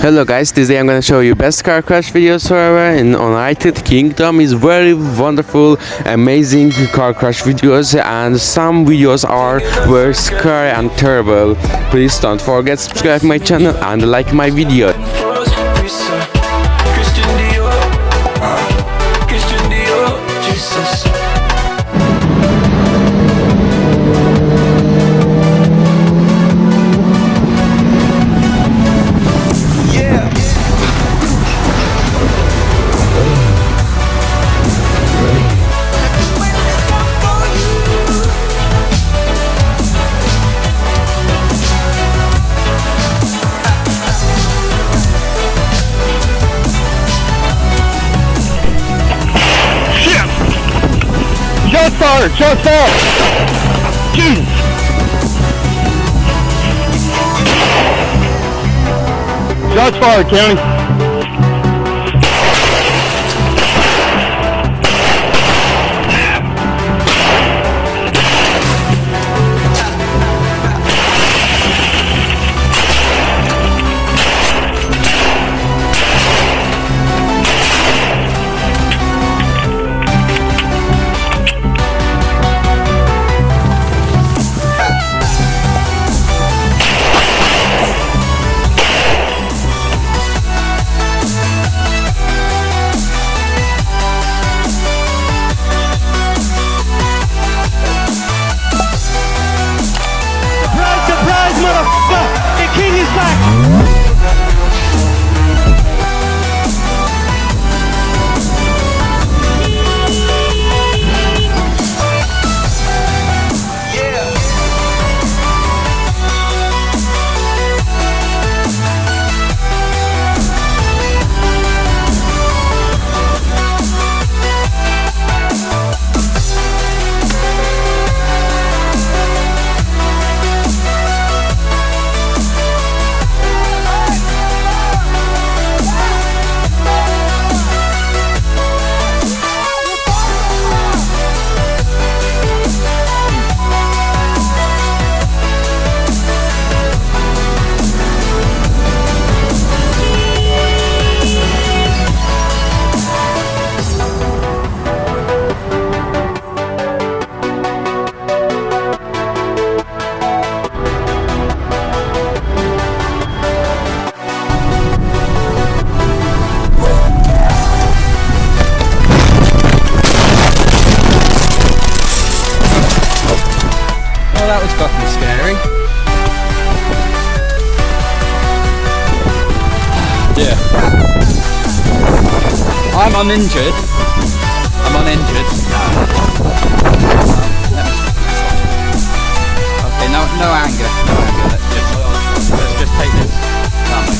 Hello guys, today I'm gonna show you best car crash videos forever in United Kingdom. Is very wonderful, amazing car crash videos, and some videos are very scary and terrible. Please don't forget to subscribe my channel and like my video. Just fired! Jesus! Shots fired, County. That was fucking scary. Yeah. I'm uninjured. Okay, no anger. Let's just take this calmly.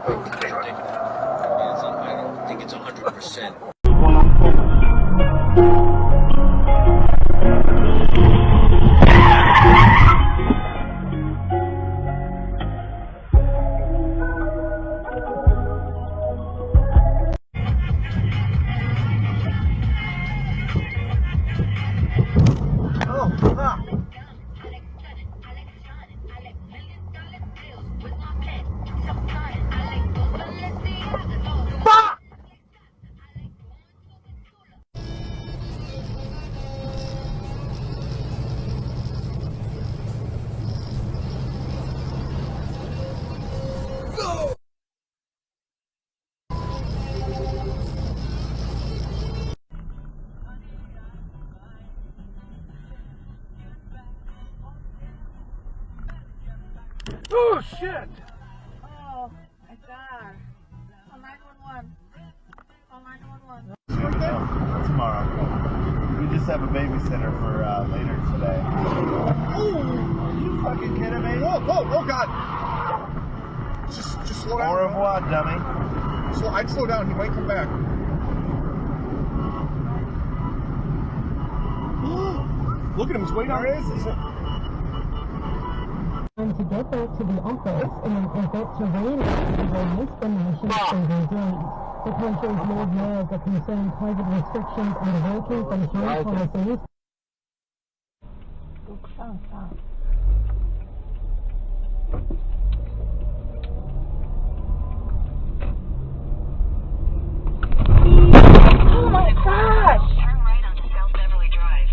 don't think it's 100%. Oh shit! Oh, my God. Call 911. Call 911. Tomorrow. We just have a babysitter for later today. Oh, are you fucking kidding me? Whoa, oh God! Just slow down. Au revoir, dummy. I'd slow down. He might come back. Look at him. He's waiting. Where is he? And to get back to the office and get to realize the destination single day. The country's Lord Mayors are concerned COVID restrictions and working from home policies. Oh my gosh! Turn right onto South Beverly Drive.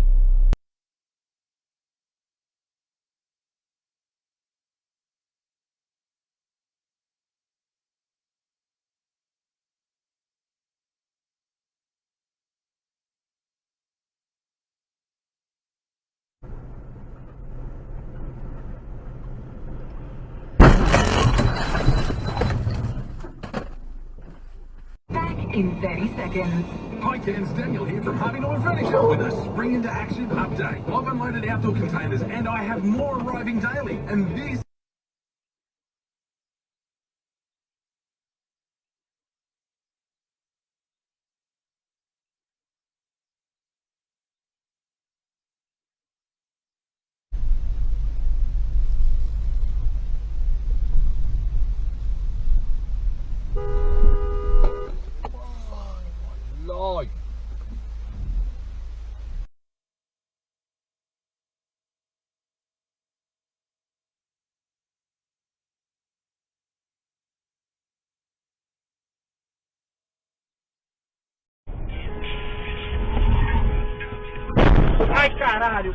Back in 30 seconds. Hi kids, Daniel here from Harvey Norman Furniture with a spring into action update. I've unloaded outdoor containers and I have more arriving daily. And this Lord. Ai, caralho!